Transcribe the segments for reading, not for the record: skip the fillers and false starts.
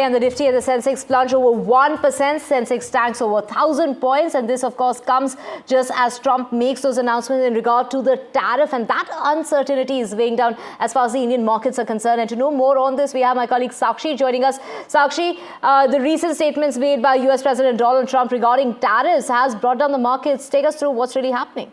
And the Nifty and the Sensex plunge over 1%. Sensex tanks over 1,000 points. And this, of course, comes just as Trump makes those announcements in regard to the tariff. And that uncertainty is weighing down as far as the Indian markets are concerned. And to know more on this, we have my colleague Sakshi joining us. Sakshi, the recent statements made by US President Donald Trump regarding tariffs has brought down the markets. Take us through what's really happening.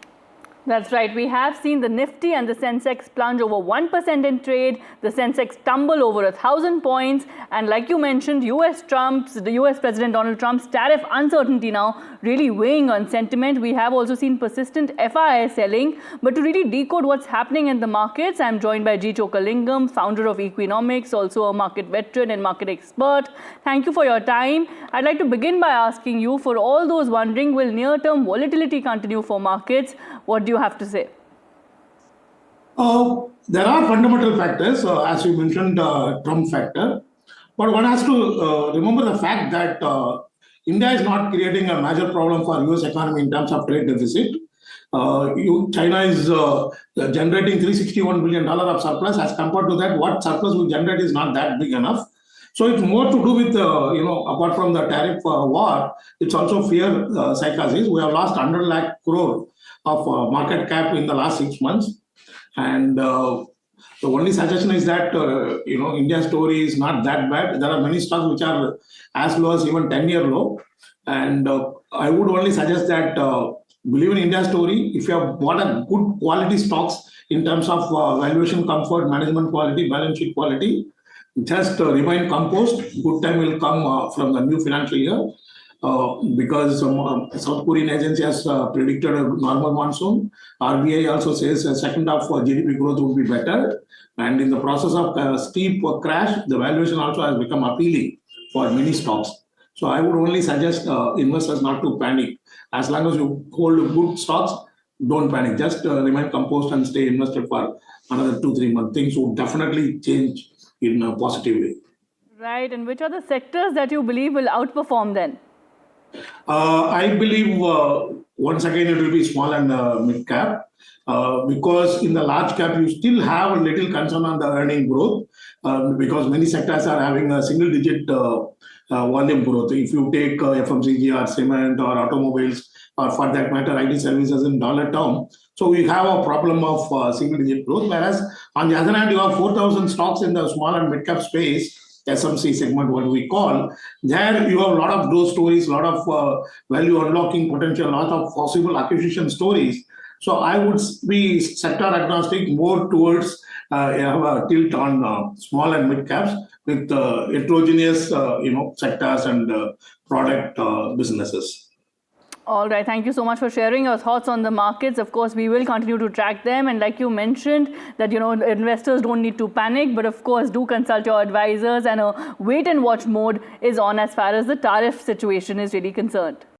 That's right. We have seen the Nifty and the Sensex plunge over 1% in trade, the Sensex tumble over 1,000 points, and like you mentioned, the US President Donald Trump's tariff uncertainty now really weighing on sentiment. We have also seen persistent FII selling, but to really decode what's happening in the markets, I'm joined by G. Chokalingam, founder of Economics, also a market veteran and market expert. Thank you for your time. I'd like to begin by asking you, for all those wondering, will near-term volatility continue for markets? What do you have to say? There are fundamental factors, as you mentioned, Trump factor. But one has to remember the fact that India is not creating a major problem for US economy in terms of trade deficit. China is generating $361 billion of surplus. As compared to that, what surplus we generate is not that big enough. So it's more to do with, apart from the tariff war, it's also fear psychosis. We have lost 100 lakh crore of market cap in the last 6 months. And the only suggestion is that, India's story is not that bad. There are many stocks which are as low as even 10-year low. And I would only suggest that believe in India's story. If you have bought a good quality stocks in terms of valuation comfort, management quality, balance sheet quality, just remain composed. Good time will come from the new financial year because South Korean agency has predicted a normal monsoon. RBI also says a second half GDP growth will be better. And in the process of steep crash, the valuation also has become appealing for many stocks. So I would only suggest investors not to panic. As long as you hold good stocks, don't panic. Just remain composed and stay invested for another 2-3 months. Things will definitely change in a positive way. Right. And which are the sectors that you believe will outperform then? I believe once again it will be small and mid cap because in the large cap you still have a little concern on the earning growth because many sectors are having a single digit volume growth. If you take FMCG or cement or automobiles or for that matter IT services in dollar term, so we have a problem of single digit growth, whereas on the other hand you have 4,000 stocks in the small and mid cap space, SMC segment, what we call. There you have a lot of growth stories, a lot of value unlocking potential, a lot of possible acquisition stories. So I would be sector agnostic, more towards have a tilt on small and mid caps with heterogeneous sectors and product businesses. All right. Thank you so much for sharing your thoughts on the markets. Of course, we will continue to track them. And like you mentioned, that, investors don't need to panic. But of course, do consult your advisors. And a wait and watch mode is on as far as the tariff situation is really concerned.